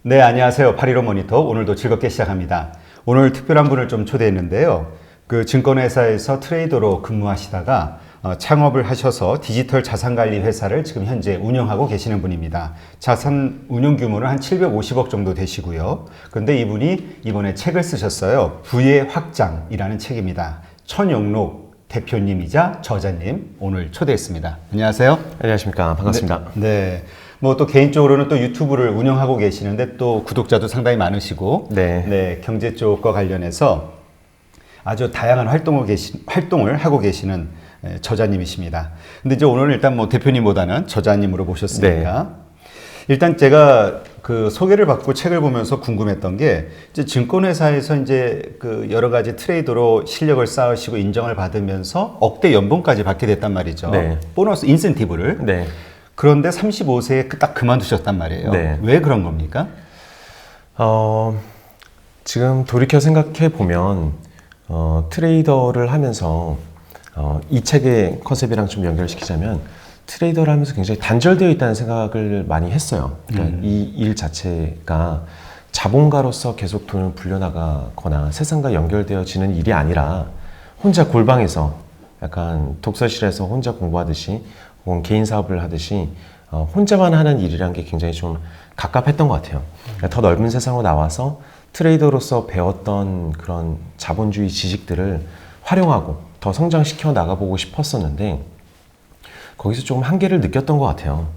네, 안녕하세요. 815 모니터. 오늘도 즐겁게 시작합니다. 오늘 특별한 분을 좀 초대했는데요. 그 증권회사에서 트레이더로 근무하시다가 창업을 하셔서 디지털 자산관리 회사를 지금 현재 운영하고 계시는 분입니다. 자산 운용 규모는 한 750억 정도 되시고요. 그런데 이분이 이번에 책을 쓰셨어요. 부의 확장이라는 책입니다. 천영록 대표님이자 저자님 오늘 초대했습니다. 안녕하세요. 안녕하십니까. 반갑습니다. 네. 뭐 또 개인적으로는 또 유튜브를 운영하고 계시는데 또 구독자도 상당히 많으시고 네. 경제 쪽과 관련해서 아주 다양한 활동을 하고 계시는 저자님이십니다. 근데 이제 오늘 일단 뭐 대표님보다는 저자님으로 모셨으니까 네. 일단 제가 그 소개를 받고 책을 보면서 궁금했던 게 이제 증권회사에서 이제 그 여러 가지 트레이더로 실력을 쌓으시고 인정을 받으면서 억대 연봉까지 받게 됐단 말이죠. 네. 보너스 인센티브를. 네. 그런데 35세에 딱 그만두셨단 말이에요. 네. 왜 그런 겁니까? 지금 돌이켜 생각해 보면 트레이더를 하면서 이 책의 컨셉이랑 좀 연결시키자면 트레이더를 하면서 굉장히 단절되어 있다는 생각을 많이 했어요. 그러니까 이 일 자체가 자본가로서 계속 돈을 불려나가거나 세상과 연결되어지는 일이 아니라 혼자 골방에서 약간 독서실에서 혼자 공부하듯이 혹은 개인 사업을 하듯이 혼자만 하는 일이라는 게 굉장히 좀 갑갑했던 것 같아요. 그러니까 더 넓은 세상으로 나와서 트레이더로서 배웠던 그런 자본주의 지식들을 활용하고 더 성장시켜 나가보고 싶었었는데 거기서 조금 한계를 느꼈던 것 같아요.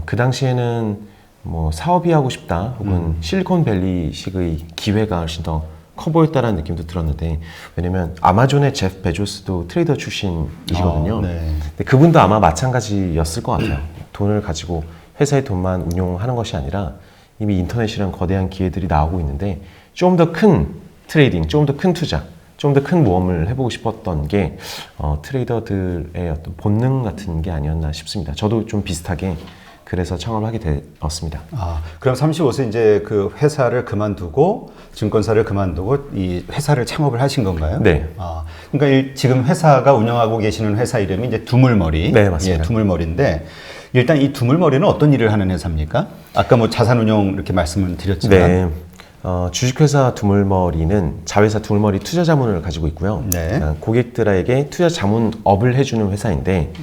그 당시에는 뭐 사업이 하고 싶다 혹은 실리콘밸리식의 기회가 훨씬 더 커 보였다는 느낌도 들었는데 왜냐면 아마존의 제프 베조스도 트레이더 출신이시거든요. 네. 근데 그분도 아마 마찬가지였을 것 같아요. 돈을 가지고 회사의 돈만 운용하는 것이 아니라 이미 인터넷이란 거대한 기회들이 나오고 있는데 좀 더 큰 트레이딩, 좀 더 큰 투자, 좀 더 큰 모험을 해보고 싶었던 게 트레이더들의 어떤 본능 같은 게 아니었나 싶습니다. 저도 좀 비슷하게 그래서 창업을 하게 되었습니다. 그럼 35세 이제 그 회사를 그만두고 증권사를 그만두고 이 회사를 창업을 하신 건가요? 네. 그러니까 지금 회사가 운영하고 계시는 회사 이름이 이제 두물머리. 네, 맞습니다. 예, 두물머리인데 일단 이 두물머리는 어떤 일을 하는 회사입니까? 아까 뭐 자산운용 이렇게 말씀을 드렸지만. 네. 주식회사 두물머리는 자회사 두물머리 투자자문을 가지고 있고요. 네. 고객들에게 투자 자문업을 해주는 회사인데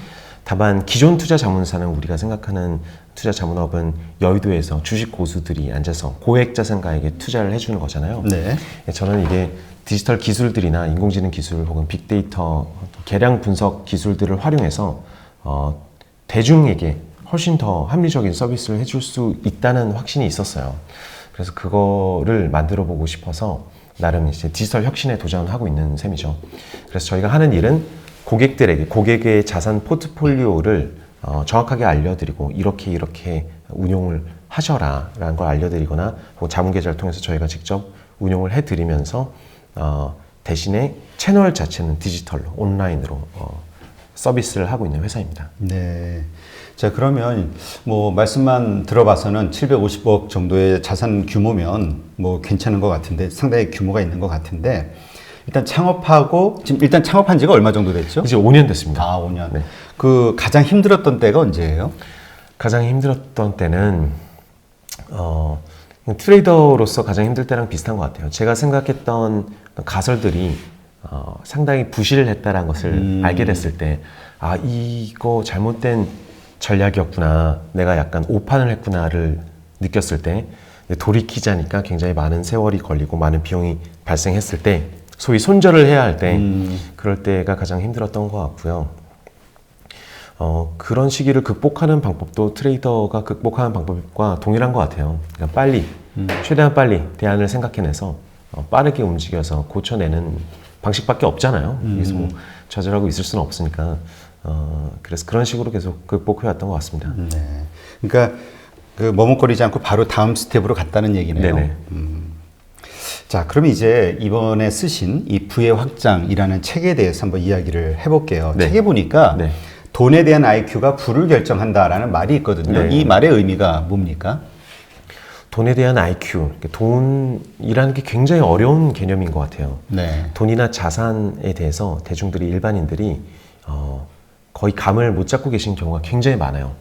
다만 기존 투자 자문사는 우리가 생각하는 투자 자문업은 여의도에서 주식 고수들이 앉아서 고액 자산가에게 투자를 해주는 거잖아요. 네. 저는 이게 디지털 기술들이나 인공지능 기술 혹은 빅데이터 계량 분석 기술들을 활용해서 대중에게 훨씬 더 합리적인 서비스를 해줄 수 있다는 확신이 있었어요. 그래서 그거를 만들어 보고 싶어서 나름 이제 디지털 혁신에 도전을 하고 있는 셈이죠. 그래서 저희가 하는 일은 고객의 자산 포트폴리오를 정확하게 알려드리고 이렇게 운용을 하셔라 라는 걸 알려드리거나 자문 계좌를 통해서 저희가 직접 운용을 해드리면서 대신에 채널 자체는 디지털로 온라인으로 서비스를 하고 있는 회사입니다. 네. 자, 그러면 뭐 말씀만 들어봐서는 750억 정도의 자산 규모면 뭐 괜찮은 것 같은데 상당히 규모가 있는 것 같은데 일단 창업하고 지금 일단 창업한 지가 얼마 정도 됐죠? 이제 5년 됐습니다. 5년. 네. 그 가장 힘들었던 때가 언제예요? 가장 힘들었던 때는 트레이더로서 가장 힘들 때랑 비슷한 것 같아요. 제가 생각했던 가설들이 상당히 부실을 했다는 것을 알게 됐을 때 이거 잘못된 전략이었구나, 내가 약간 오판을 했구나를 느꼈을 때 돌이키자니까 굉장히 많은 세월이 걸리고 많은 비용이 발생했을 때 소위 손절을 해야 할 때 그럴 때가 가장 힘들었던 것 같고요. 그런 시기를 극복하는 방법도 트레이더가 극복하는 방법과 동일한 것 같아요. 그러니까 빨리, 최대한 빨리 대안을 생각해내서 빠르게 움직여서 고쳐내는 방식밖에 없잖아요. 그래서 뭐 좌절하고 있을 수는 없으니까 그래서 그런 식으로 계속 극복해왔던 것 같습니다. 네. 그러니까 그 머뭇거리지 않고 바로 다음 스텝으로 갔다는 얘기네요. 네네. 자, 그럼 이제 이번에 쓰신 이 부의 확장이라는 책에 대해서 한번 이야기를 해볼게요. 네. 책에 보니까 네. 돈에 대한 IQ가 부를 결정한다라는 말이 있거든요. 네. 이 말의 의미가 뭡니까? 돈에 대한 IQ, 돈이라는 게 굉장히 어려운 개념인 것 같아요. 네. 돈이나 자산에 대해서 대중들이 일반인들이 거의 감을 못 잡고 계신 경우가 굉장히 많아요.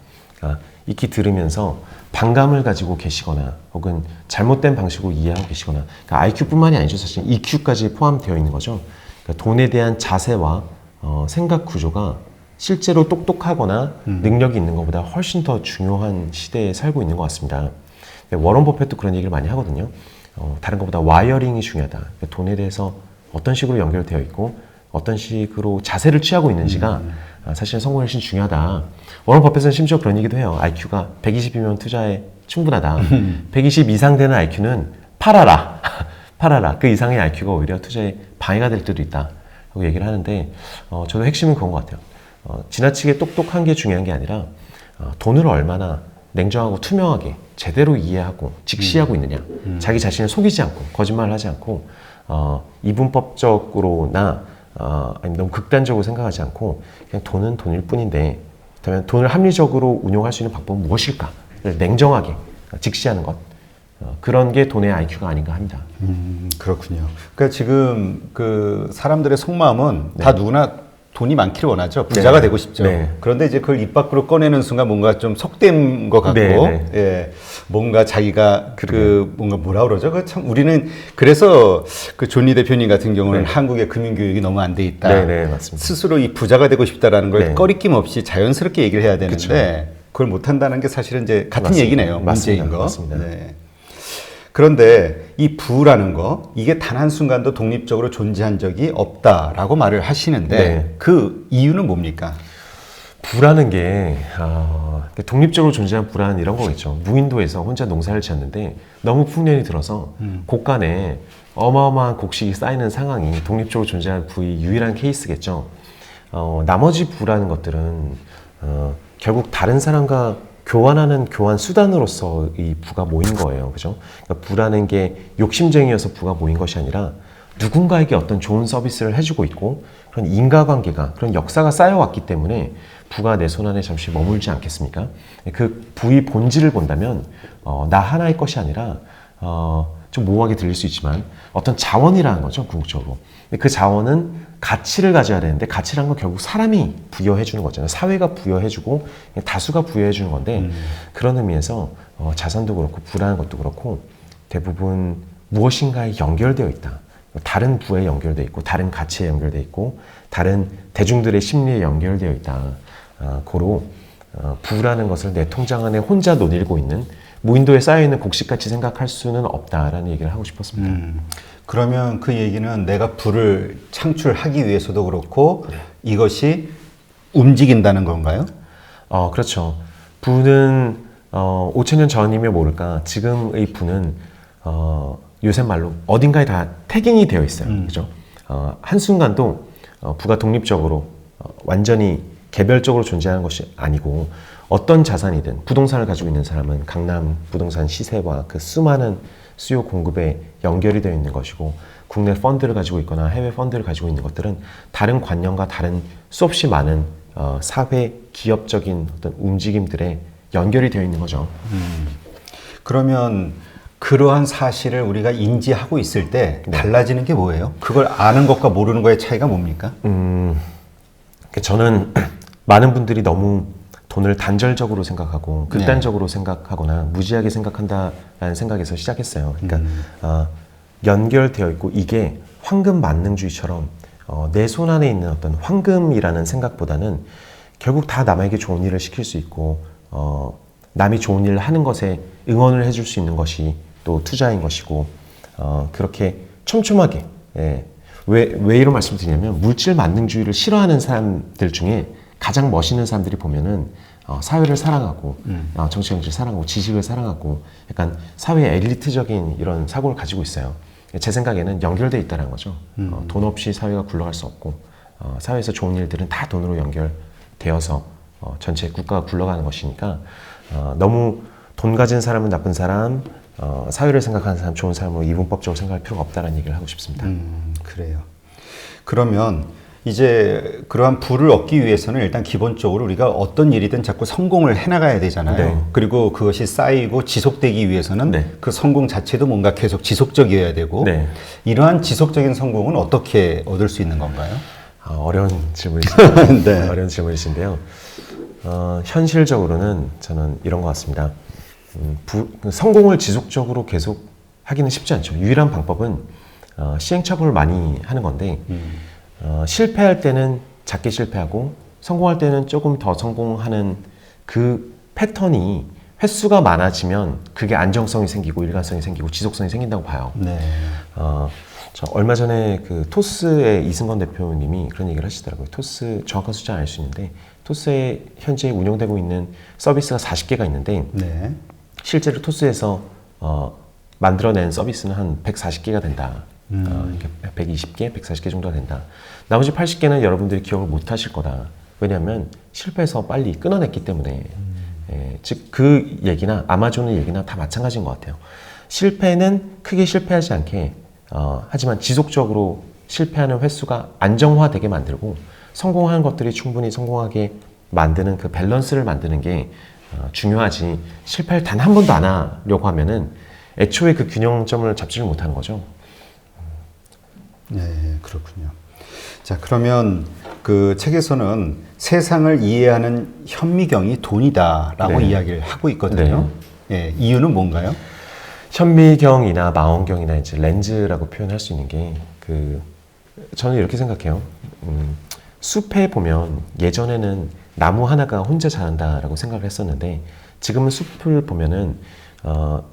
그러니까 익히 들으면서 반감을 가지고 계시거나 혹은 잘못된 방식으로 이해하고 계시거나 그러니까 IQ뿐만이 아니죠. 사실 EQ까지 포함되어 있는 거죠. 그러니까 돈에 대한 자세와 생각 구조가 실제로 똑똑하거나 능력이 있는 것보다 훨씬 더 중요한 시대에 살고 있는 것 같습니다. 워런 버핏도 그런 얘기를 많이 하거든요. 다른 것보다 와이어링이 중요하다. 그러니까 돈에 대해서 어떤 식으로 연결되어 있고 어떤 식으로 자세를 취하고 있는지가 사실 성공에 훨씬 중요하다. 워런 버핏은 심지어 그런 얘기도 해요. IQ가 120이면 투자에 충분하다. 120 이상 되는 IQ는 팔아라. 팔아라. 그 이상의 IQ가 오히려 투자에 방해가 될 때도 있다. 라고 얘기를 하는데 저도 핵심은 그런 것 같아요. 지나치게 똑똑한 게 중요한 게 아니라 돈을 얼마나 냉정하고 투명하게 제대로 이해하고 직시하고 있느냐. 자기 자신을 속이지 않고 거짓말을 하지 않고 이분법적으로나 아니면 너무 극단적으로 생각하지 않고 그냥 돈은 돈일 뿐인데 그렇다면 돈을 합리적으로 운용할 수 있는 방법은 무엇일까를 냉정하게 직시하는 것. 그런 게 돈의 IQ가 아닌가 합니다. 그렇군요. 그러니까 지금 그 사람들의 속마음은 다 누구나 돈이 많기를 원하죠. 부자가 되고 싶죠. 그런데 이제 그걸 입 밖으로 꺼내는 순간 뭔가 좀 속된 것 같고, 예, 뭔가 자기가 뭔가 뭐라 그러죠? 그 참 우리는 그래서 그 존리 대표님 같은 경우는 한국의 금융교육이 너무 안 돼 있다. 맞습니다. 스스로 이 부자가 되고 싶다라는 걸 꺼리낌 없이 자연스럽게 얘기를 해야 되는데 그걸 못 한다는 게 사실은 이제 같은 맞습니다. 얘기네요. 문제인 거. 맞습니다. 네. 그런데 이 부라는 거 이게 단 한순간도 독립적으로 존재한 적이 없다라고 말을 하시는데 그 이유는 뭡니까? 부라는 게 독립적으로 존재한 부라는 이런 거겠죠. 무인도에서 혼자 농사를 지었는데 너무 풍년이 들어서 곳간에 어마어마한 곡식이 쌓이는 상황이 독립적으로 존재한 부의 유일한 케이스겠죠. 나머지 부라는 것들은 결국 다른 사람과 교환하는 교환 수단으로서 이 부가 모인 거예요. 그죠? 그러니까 부라는 게 욕심쟁이여서 부가 모인 것이 아니라 누군가에게 어떤 좋은 서비스를 해주고 있고 그런 인과관계가, 그런 역사가 쌓여왔기 때문에 부가 내 손안에 잠시 머물지 않겠습니까? 그 부의 본질을 본다면 나 하나의 것이 아니라 좀 모호하게 들릴 수 있지만 어떤 자원이라는 거죠. 궁극적으로. 그 자원은 가치를 가져야 되는데 가치란 건 결국 사람이 부여해 주는 거잖아요. 사회가 부여해 주고 다수가 부여해 주는 건데 그런 의미에서 자산도 그렇고 부라는 것도 그렇고 대부분 무엇인가에 연결되어 있다. 다른 부에 연결되어 있고 다른 가치에 연결되어 있고 다른 대중들의 심리에 연결되어 있다. 고로 부라는 것을 내 통장 안에 혼자 논일고 있는 무인도에 쌓여있는 곡식같이 생각할 수는 없다라는 얘기를 하고 싶었습니다. 그러면 그 얘기는 내가 부를 창출하기 위해서도 그렇고 이것이 움직인다는 건가요? 그렇죠. 부는 5천년 전이면 모를까 지금의 부는 요새 말로 어딘가에 다 태깅이 되어 있어요. 그죠? 한순간도 부가 독립적으로 완전히 개별적으로 존재하는 것이 아니고 어떤 자산이든 부동산을 가지고 있는 사람은 강남 부동산 시세와 그 수많은 수요 공급에 연결이 되어 있는 것이고 국내 펀드를 가지고 있거나 해외 펀드를 가지고 있는 것들은 다른 관념과 다른 수없이 많은 사회 기업적인 어떤 움직임들에 연결이 되어 있는 거죠. 그러면 그러한 사실을 우리가 인지하고 있을 때 달라지는 게 뭐예요? 그걸 아는 것과 모르는 거의 차이가 뭡니까? 저는 많은 분들이 너무 돈을 단절적으로 생각하고 극단적으로 생각하거나 무지하게 생각한다라는 생각에서 시작했어요. 그러니까 연결되어 있고 이게 황금 만능주의처럼 내 손 안에 있는 어떤 황금이라는 생각보다는 결국 다 남에게 좋은 일을 시킬 수 있고 남이 좋은 일을 하는 것에 응원을 해줄 수 있는 것이 또 투자인 것이고 그렇게 촘촘하게 왜 이런 말씀을 드리냐면 물질 만능주의를 싫어하는 사람들 중에 가장 멋있는 사람들이 보면은 사회를 사랑하고 정치를 사랑하고 지식을 사랑하고 약간 사회 엘리트적인 이런 사고를 가지고 있어요. 제 생각에는 연결돼 있다는 거죠. 돈 없이 사회가 굴러갈 수 없고 사회에서 좋은 일들은 다 돈으로 연결되어서 전체 국가가 굴러가는 것이니까 너무 돈 가진 사람은 나쁜 사람, 사회를 생각하는 사람 좋은 사람으로 이분법적으로 생각할 필요가 없다는 얘기를 하고 싶습니다. 그래요. 그러면 이제 그러한 부를 얻기 위해서는 일단 기본적으로 우리가 어떤 일이든 자꾸 성공을 해나가야 되잖아요. 그리고 그것이 쌓이고 지속되기 위해서는 그 성공 자체도 뭔가 계속 지속적이어야 되고 이러한 지속적인 성공은 어떻게 얻을 수 있는 건가요? 어려운 질문이신데요. 네. 어려운 질문이신데요. 현실적으로는 저는 이런 것 같습니다. 성공을 지속적으로 계속 하기는 쉽지 않죠. 유일한 방법은 시행착오를 많이 하는 건데 실패할 때는 작게 실패하고 성공할 때는 조금 더 성공하는 그 패턴이 횟수가 많아지면 그게 안정성이 생기고 일관성이 생기고 지속성이 생긴다고 봐요. 네. 저 얼마 전에 그 토스의 이승건 대표님이 그런 얘기를 하시더라고요. 토스 정확한 숫자는 알 수 있는데 토스에 현재 운영되고 있는 서비스가 40개가 있는데 네. 실제로 토스에서 만들어낸 서비스는 한 140개가 된다. 120개, 140개 정도가 된다. 나머지 80개는 여러분들이 기억을 못 하실 거다. 왜냐하면 실패해서 빨리 끊어냈기 때문에. 즉 그 얘기나 아마존의 얘기나 다 마찬가지인 것 같아요. 실패는 크게 실패하지 않게 하지만 지속적으로 실패하는 횟수가 안정화되게 만들고 성공하는 것들이 충분히 성공하게 만드는 그 밸런스를 만드는 게 중요하지 실패를 단 한 번도 안 하려고 하면은 애초에 그 균형점을 잡지를 못하는 거죠. 네, 그렇군요. 자, 그러면 그 책에서는 세상을 이해하는 현미경이 돈이다라고 네. 이야기를 하고 있거든요. 예, 이유는 뭔가요? 현미경이나 망원경이나 이제 렌즈라고 표현할 수 있는 게 저는 이렇게 생각해요. 숲에 보면 예전에는 나무 하나가 혼자 자란다라고 생각을 했었는데 지금은 숲을 보면은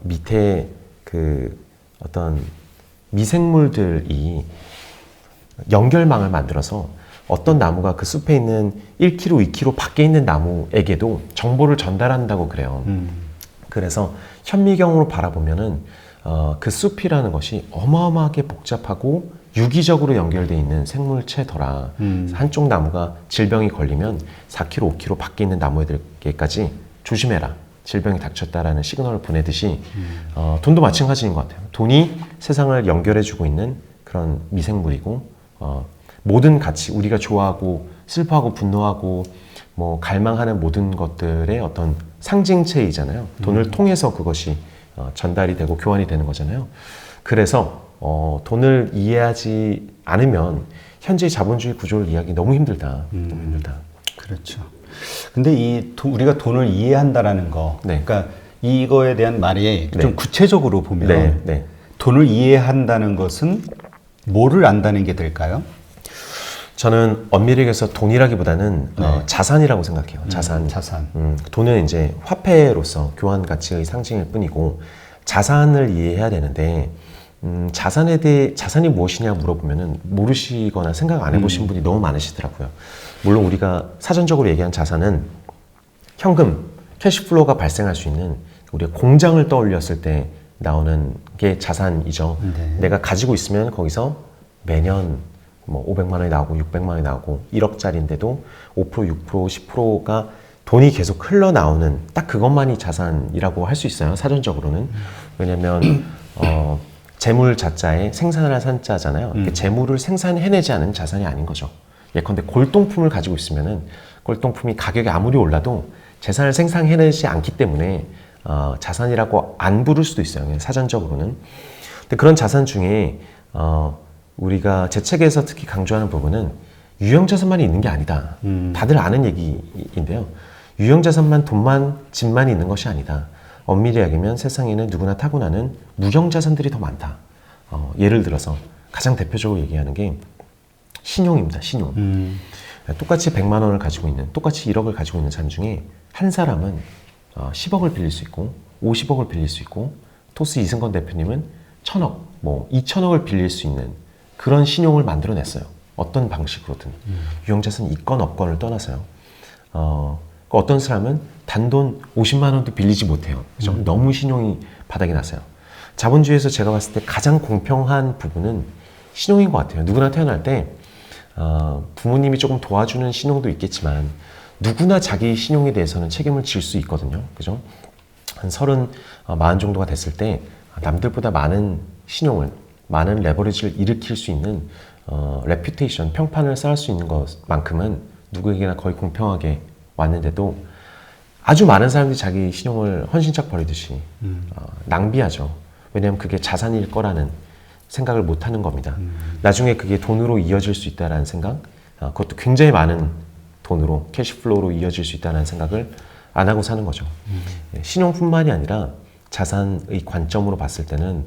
밑에 그 어떤 미생물들이 연결망을 만들어서 어떤 나무가 그 숲에 있는 1km, 2km 밖에 있는 나무에게도 정보를 전달한다고 그래요. 그래서 현미경으로 바라보면은 그 숲이라는 것이 어마어마하게 복잡하고 유기적으로 연결되어 있는 생물체더라. 한쪽 나무가 질병이 걸리면 4km, 5km 밖에 있는 나무에게까지 조심해라. 질병이 닥쳤다라는 시그널을 보내듯이 돈도 마찬가지인 것 같아요. 돈이 세상을 연결해주고 있는 그런 미생물이고 모든 가치, 우리가 좋아하고 슬퍼하고 분노하고 뭐 갈망하는 모든 것들의 어떤 상징체이잖아요. 돈을 통해서 그것이 전달이 되고 교환이 되는 거잖아요. 그래서 돈을 이해하지 않으면 현재 자본주의 구조를 이해하기 너무 힘들다. 너무 힘들다. 그렇죠. 근데 우리가 돈을 이해한다라는 거, 네. 그러니까 이거에 대한 말이 네. 좀 구체적으로 보면 네. 돈을 이해한다는 것은 뭐를 안다는 게 될까요? 저는 엄밀히 얘기해서 돈이라기보다는 네. 자산이라고 생각해요. 자산. 돈은 이제 화폐로서 교환 가치의 상징일 뿐이고 자산을 이해해야 되는데 자산이 무엇이냐 물어보면은 모르시거나 생각 안 해보신 분이 너무 많으시더라고요. 물론 우리가 사전적으로 얘기한 자산은 현금, 캐시플로우가 발생할 수 있는 우리가 공장을 떠올렸을 때 나오는 게 자산이죠. 네. 내가 가지고 있으면 거기서 매년 뭐 500만 원이 나오고 600만 원이 나오고 1억짜리인데도 5%, 6%, 10%가 돈이 계속 흘러나오는 딱 그것만이 자산이라고 할 수 있어요. 사전적으로는. 왜냐면 재물 자자에 생산을 한 산자잖아요. 재물을 생산해내지 않은 자산이 아닌 거죠. 예컨대 골동품을 가지고 있으면은 골동품이 가격이 아무리 올라도 재산을 생산해내지 않기 때문에 자산이라고 안 부를 수도 있어요. 그냥 사전적으로는. 근데 그런 자산 중에 우리가 제 책에서 특히 강조하는 부분은 유형자산만이 있는 게 아니다. 다들 아는 얘기인데요. 유형자산만 돈만 집만 있는 것이 아니다. 엄밀히 이야기하면 세상에는 누구나 타고나는 무형자산들이 더 많다. 예를 들어서 가장 대표적으로 얘기하는 게 신용입니다. 신용. 똑같이 100만 원을 가지고 있는, 똑같이 1억을 가지고 있는 사람 중에 한 사람은 10억을 빌릴 수 있고 50억을 빌릴 수 있고 토스 이승건 대표님은 1000억, 뭐 2000억을 빌릴 수 있는 그런 신용을 만들어냈어요. 어떤 방식으로든. 유형자산 있건 없건을 떠나서요. 어떤 사람은 단돈 50만 원도 빌리지 못해요. 그죠? 너무 신용이 바닥이 나서요. 자본주의에서 제가 봤을 때 가장 공평한 부분은 신용인 것 같아요. 누구나 태어날 때 부모님이 조금 도와주는 신용도 있겠지만 누구나 자기 신용에 대해서는 책임을 질 수 있거든요. 그죠? 한 30, 40 정도가 됐을 때 남들보다 많은 신용을, 많은 레버리지를 일으킬 수 있는 레퓨테이션, 평판을 쌓을 수 있는 것만큼은 누구에게나 거의 공평하게 왔는데도 아주 많은 사람들이 자기 신용을 헌신짝 버리듯이 낭비하죠. 왜냐하면 그게 자산일 거라는 생각을 못하는 겁니다. 나중에 그게 돈으로 이어질 수 있다는 생각, 그것도 굉장히 많은 돈으로 캐시플로우로 이어질 수 있다는 생각을 안 하고 사는 거죠. 신용뿐만이 아니라 자산의 관점으로 봤을 때는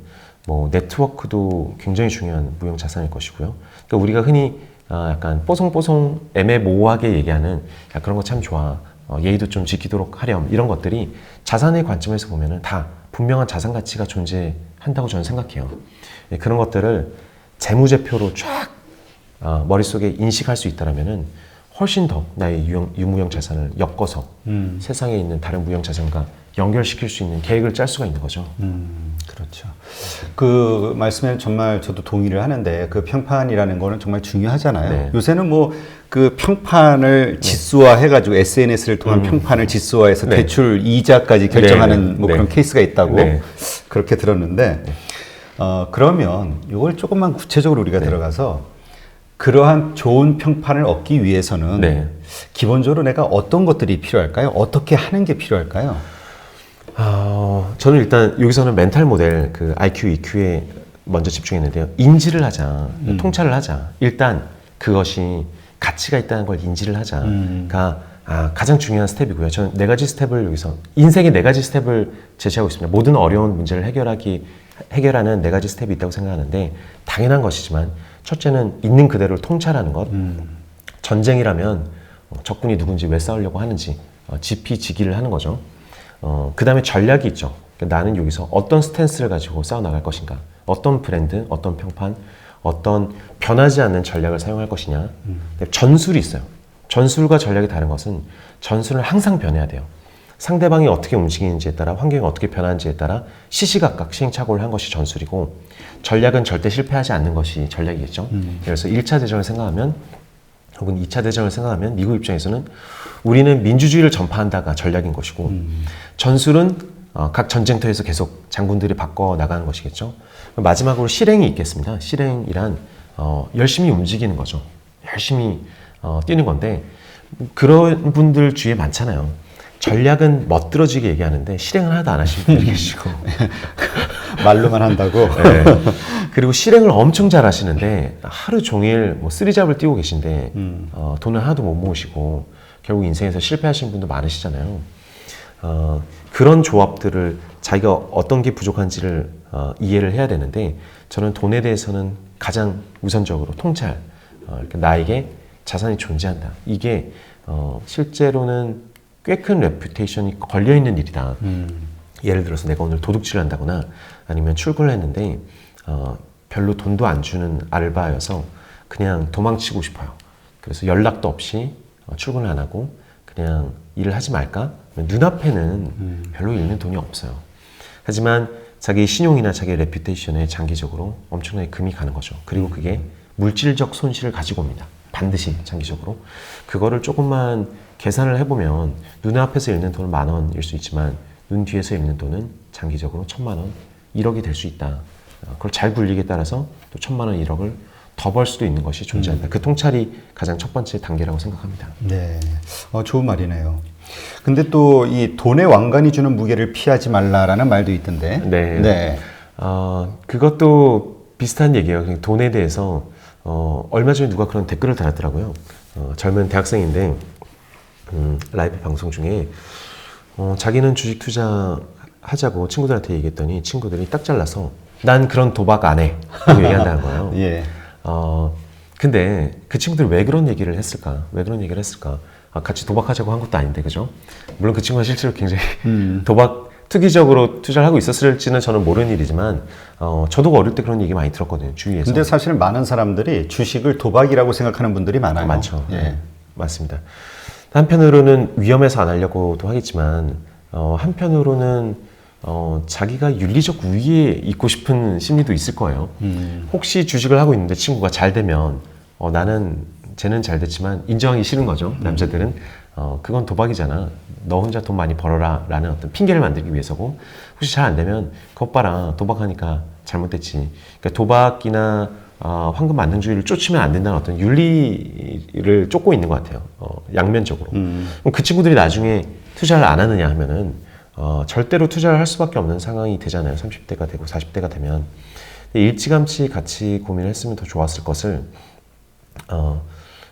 뭐 네트워크도 굉장히 중요한 무형 자산일 것이고요. 그러니까 우리가 흔히 약간 뽀송뽀송 애매모호하게 얘기하는 야, 그런 거 참 좋아. 예의도 좀 지키도록 하렴. 이런 것들이 자산의 관점에서 보면은 다 분명한 자산 가치가 존재한다고 저는 생각해요. 그런 것들을 재무제표로 쫙 머릿속에 인식할 수 있다면은 훨씬 더 나의 유무형 자산을 엮어서 세상에 있는 다른 무형 자산과 연결시킬 수 있는 계획을 짤 수가 있는 거죠. 그렇죠. 그 말씀에 정말 저도 동의를 하는데 그 평판이라는 거는 정말 중요하잖아요. 네. 요새는 뭐 그 평판을 지수화해가지고 SNS를 통한 평판을 지수화해서 네. 대출 이자까지 결정하는 네. 뭐 네. 그런 케이스가 있다고 네. 그렇게 들었는데 그러면 이걸 조금만 구체적으로 우리가 들어가서 그러한 좋은 평판을 얻기 위해서는 네. 기본적으로 내가 어떤 것들이 필요할까요? 어떻게 하는 게 필요할까요? 저는 일단 여기서는 멘탈 모델 그 IQ, EQ에 먼저 집중했는데요. 인지를 하자, 통찰을 하자. 일단 그것이 가치가 있다는 걸 인지를 하자가 가장 중요한 스텝이고요. 저는 네 가지 스텝을 여기서 인생의 네 가지 스텝을 제시하고 있습니다. 모든 어려운 문제를 해결하는 네 가지 스텝이 있다고 생각하는데 당연한 것이지만 첫째는 있는 그대로를 통찰하는 것. 전쟁이라면 적군이 누군지 왜 싸우려고 하는지 지피지기를 하는 거죠. 그 다음에 전략이 있죠. 그러니까 나는 여기서 어떤 스탠스를 가지고 싸워나갈 것인가. 어떤 브랜드, 어떤 평판, 어떤 변하지 않는 전략을 사용할 것이냐. 전술이 있어요. 전술과 전략이 다른 것은 전술은 항상 변해야 돼요. 상대방이 어떻게 움직이는지에 따라 환경이 어떻게 변하는지에 따라 시시각각 시행착오를 한 것이 전술이고 전략은 절대 실패하지 않는 것이 전략이겠죠. 그래서 1차 대전을 생각하면 혹은 2차 대전을 생각하면 미국 입장에서는 우리는 민주주의를 전파한다가 전략인 것이고 전술은 각 전쟁터에서 계속 장군들이 바꿔 나가는 것이겠죠. 마지막으로 실행이 있겠습니다. 실행이란 열심히 움직이는 거죠. 열심히 뛰는 건데 그런 분들 주위에 많잖아요. 전략은 멋들어지게 얘기하는데 실행을 하나도 안 하시는 분들이 계시고 말로만 한다고. 네. 그리고 실행을 엄청 잘 하시는데 하루 종일 뭐 쓰리잡을 뛰고 계신데 돈을 하나도 못 모으시고 결국 인생에서 실패하신 분도 많으시잖아요. 그런 조합들을 자기가 어떤 게 부족한지를 이해를 해야 되는데 저는 돈에 대해서는 가장 우선적으로 통찰, 나에게 자산이 존재한다. 이게 실제로는 꽤 큰 레퓨테이션이 걸려있는 일이다. 예를 들어서 내가 오늘 도둑질을 한다거나 아니면 출근을 했는데 별로 돈도 안 주는 알바여서 그냥 도망치고 싶어요. 그래서 연락도 없이 출근을 안 하고 그냥 일을 하지 말까? 눈앞에는 별로 잃는 돈이 없어요. 하지만 자기 신용이나 자기 레퓨테이션에 장기적으로 엄청나게 금이 가는 거죠. 그리고 그게 물질적 손실을 가지고 옵니다. 반드시 장기적으로. 그거를 조금만 계산을 해보면 눈앞에서 잃는 돈은 10,000원일 수 있지만 눈 뒤에서 잃는 돈은 장기적으로 1,000,000원, 1억이 될 수 있다. 그걸 잘 굴리기에 따라서 또 1,000,000원, 1억을 더 벌 수도 있는 것이 존재한다. 그 통찰이 가장 첫 번째 단계라고 생각합니다. 네, 좋은 말이네요. 근데 또 이 돈의 왕관이 주는 무게를 피하지 말라라는 말도 있던데. 네. 네. 그것도 비슷한 얘기예요. 돈에 대해서 얼마 전에 누가 그런 댓글을 달았더라고요. 젊은 대학생인데 라이브 방송 중에 자기는 주식 투자하자고 친구들한테 얘기했더니 친구들이 딱 잘라서 난 그런 도박 안 해 라고 얘기한다는 거예요. 예. 근데 그 친구들이 왜 그런 얘기를 했을까? 왜 그런 얘기를 했을까? 같이 도박하자고 한 것도 아닌데, 그죠? 물론 그 친구가 실제로 굉장히 투기적으로 투자를 하고 있었을지는 저는 모르는 일이지만, 저도 어릴 때 그런 얘기 많이 들었거든요, 주위에서. 근데 사실 많은 사람들이 주식을 도박이라고 생각하는 분들이 많아요. 많죠. 예. 네, 맞습니다. 한편으로는 위험해서 안 하려고도 하겠지만, 한편으로는 자기가 윤리적 우위에 있고 싶은 심리도 있을 거예요. 혹시 주식을 하고 있는데 친구가 잘 되면 쟤는 잘 됐지만 인정하기 싫은 거죠. 남자들은 그건 도박이잖아. 너 혼자 돈 많이 벌어라 라는 어떤 핑계를 만들기 위해서고 혹시 잘 안 되면 그것 봐라 도박하니까 잘못됐지. 그러니까 도박이나 황금 만능주의를 쫓으면 안 된다는 어떤 윤리를 쫓고 있는 것 같아요. 양면적으로. 그럼 그 친구들이 나중에 투자를 안 하느냐 하면은 절대로 투자를 할 수밖에 없는 상황이 되잖아요. 30대가 되고 40대가 되면. 일찌감치 같이 고민을 했으면 더 좋았을 것을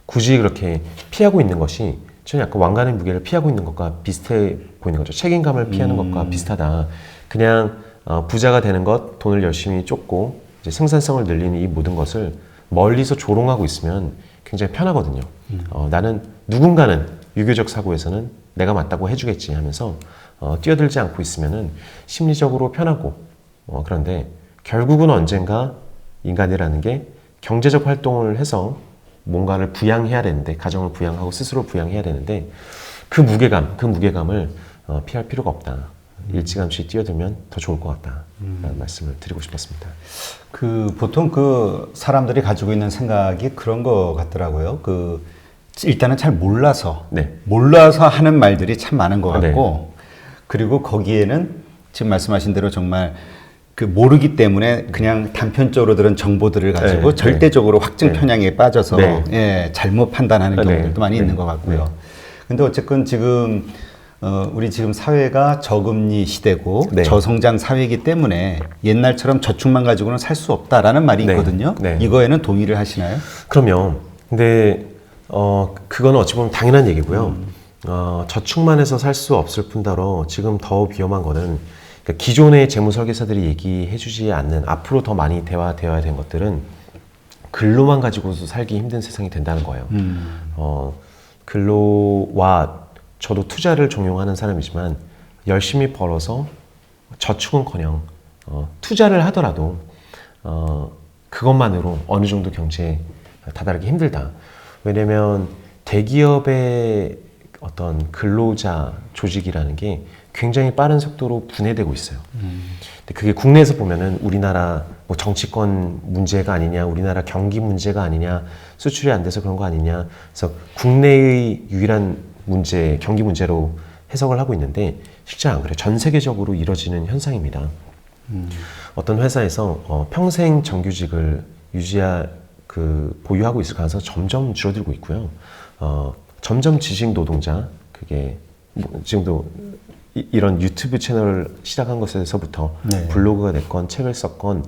굳이 그렇게 피하고 있는 것이 저는 약간 왕관의 무게를 피하고 있는 것과 비슷해 보이는 거죠. 책임감을 피하는 것과 비슷하다. 그냥 부자가 되는 것, 돈을 열심히 쫓고 이제 생산성을 늘리는 이 모든 것을 멀리서 조롱하고 있으면 굉장히 편하거든요. 나는 누군가는 유교적 사고에서는 내가 맞다고 해주겠지 하면서 뛰어들지 않고 있으면은 심리적으로 편하고 그런데 결국은 언젠가 인간이라는 게 경제적 활동을 해서 뭔가를 부양해야 되는데 가정을 부양하고 스스로 부양해야 되는데 그 무게감을 피할 필요가 없다. 일찌감치 뛰어들면 더 좋을 것 같다라는 말씀을 드리고 싶었습니다. 보통 사람들이 가지고 있는 생각이 그런 거 같더라고요. 일단은 잘 몰라서 네. 하는 말들이 참 많은 것 같고 그리고 거기에는 지금 말씀하신 대로 정말 모르기 때문에 그냥 단편적으로 들은 정보들을 가지고 절대적으로 확증 편향에 빠져서 잘못 판단하는 경우들도 많이 있는 것 같고요. 근데 어쨌든 지금 우리 지금 사회가 저금리 시대고 저성장 사회이기 때문에 옛날처럼 저축만 가지고는 살 수 없다라는 말이 있거든요. 이거에는 동의를 하시나요? 그럼요. 근데 그거는 어찌 보면 당연한 얘기고요. 저축만 해서 살 수 없을 뿐더러 지금 더 위험한 거는 그러니까 기존의 재무설계사들이 얘기해주지 않는 앞으로 더 많이 대화되어야 된 것들은 근로만 가지고도 살기 힘든 세상이 된다는 거예요. 근로와 저도 투자를 종용하는 사람이지만 열심히 벌어서 저축은커녕 투자를 하더라도 그것만으로 어느 정도 경제에 다다르기 힘들다. 왜냐면 대기업의 어떤 근로자 조직이라는 게 굉장히 빠른 속도로 분해되고 있어요. 근데 그게 국내에서 보면은 우리나라 뭐 정치권 문제가 아니냐, 우리나라 경기 문제가 아니냐, 수출이 안 돼서 그런 거 아니냐. 그래서 국내의 유일한 문제, 경기 문제로 해석을 하고 있는데 실제 안 그래요. 전 세계적으로 이뤄지는 현상입니다. 어떤 회사에서 평생 정규직을 보유하고 있을 가능성이 점점 줄어들고 있고요. 점점 지식 노동자, 그게 지금도 이런 유튜브 채널을 시작한 것에서부터 블로그가 됐건 책을 썼건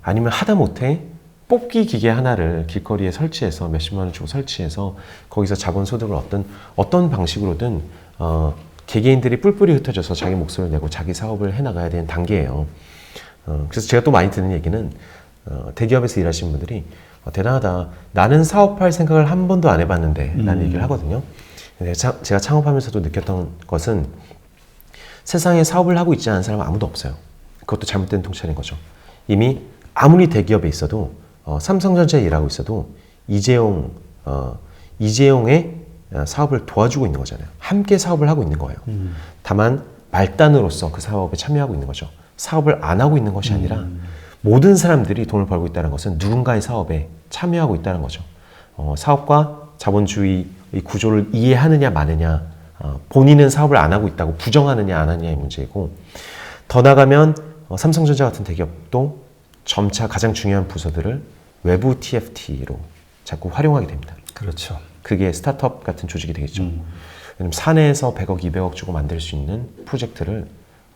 아니면 하다못해 뽑기 기계 하나를 길거리에 설치해서 몇십만 원 주고 설치해서 거기서 자본소득을 어떤 방식으로든 개개인들이 뿔뿔이 흩어져서 자기 목소리를 내고 자기 사업을 해나가야 되는 단계예요. 그래서 제가 또 많이 듣는 얘기는 대기업에서 일하시는 분들이 대단하다. 나는 사업할 생각을 한 번도 안 해봤는데 라는 얘기를 하거든요. 근데 제가 창업하면서도 느꼈던 것은 세상에 사업을 하고 있지 않은 사람은 아무도 없어요. 그것도 잘못된 통찰인 거죠. 이미 아무리 대기업에 있어도 삼성전자에 일하고 있어도 이재용의 사업을 도와주고 있는 거잖아요. 함께 사업을 하고 있는 거예요. 다만 말단으로서 그 사업에 참여하고 있는 거죠. 사업을 안 하고 있는 것이 아니라 모든 사람들이 돈을 벌고 있다는 것은 누군가의 사업에 참여하고 있다는 거죠. 사업과 자본주의의 구조를 이해하느냐 마느냐, 본인은 사업을 안 하고 있다고 부정하느냐 안 하느냐의 문제이고, 더 나가면 삼성전자 같은 대기업도 점차 가장 중요한 부서들을 외부 TFT로 자꾸 활용하게 됩니다. 그렇죠. 그게 스타트업 같은 조직이 되겠죠. 왜냐면 사내에서 100억, 200억 주고 만들 수 있는 프로젝트를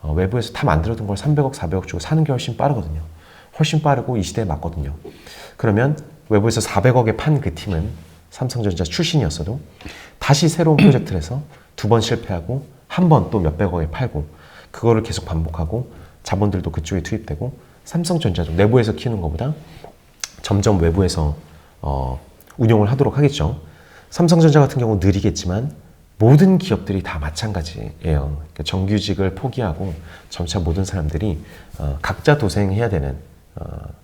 외부에서 다 만들어둔 걸 300억, 400억 주고 사는 게 훨씬 빠르거든요. 훨씬 빠르고 이 시대에 맞거든요. 그러면 외부에서 400억에 판 그 팀은 삼성전자 출신이었어도 다시 새로운 프로젝트를 해서 2번 실패하고 한 번 또 몇백억에 팔고 그거를 계속 반복하고 자본들도 그쪽에 투입되고 삼성전자도 내부에서 키우는 것보다 점점 외부에서 운용을 하도록 하겠죠. 삼성전자 같은 경우는 느리겠지만 모든 기업들이 다 마찬가지예요. 그러니까 정규직을 포기하고 점차 모든 사람들이 각자 도생해야 되는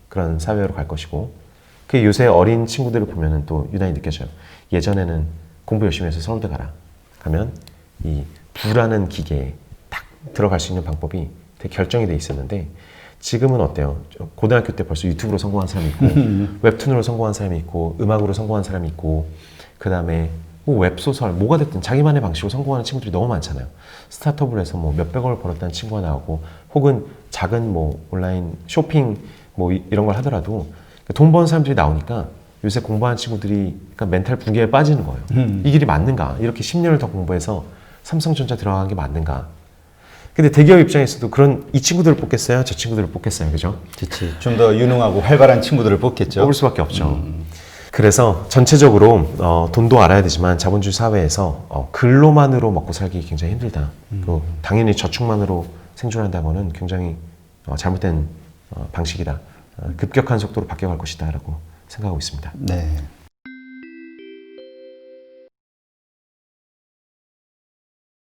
그런 사회로 갈 것이고, 그 요새 어린 친구들을 보면은 또 유난히 느껴져요. 예전에는 공부 열심히 해서 서울대 가면 이 부라는 기계에 딱 들어갈 수 있는 방법이 되게 결정이 돼 있었는데 지금은 어때요? 고등학교 때 벌써 유튜브로 성공한 사람이 있고 웹툰으로 성공한 사람이 있고 음악으로 성공한 사람이 있고 그 다음에 뭐 웹소설 뭐가 됐든 자기만의 방식으로 성공하는 친구들이 너무 많잖아요. 스타트업을 해서 뭐 몇백억을 벌었다는 친구가 나오고 혹은 작은 뭐 온라인 쇼핑 뭐 이런 걸 하더라도 돈 버는 사람들이 나오니까 요새 공부하는 친구들이 그러니까 멘탈 붕괴에 빠지는 거예요. 이 길이 맞는가? 이렇게 10년을 더 공부해서 삼성전자 들어간 게 맞는가? 근데 대기업 입장에서도 이 친구들을 뽑겠어요? 저 친구들을 뽑겠어요? 그죠? 그렇지. 좀 더 유능하고 활발한 친구들을 뽑겠죠. 뽑을 수밖에 없죠. 그래서 전체적으로 돈도 알아야 되지만 자본주의 사회에서 근로만으로 먹고 살기 굉장히 힘들다. 또 당연히 저축만으로 생존한다고는 굉장히 잘못된 방식이다. 급격한 속도로 바뀌어갈 것이다라고 생각하고 있습니다. 네.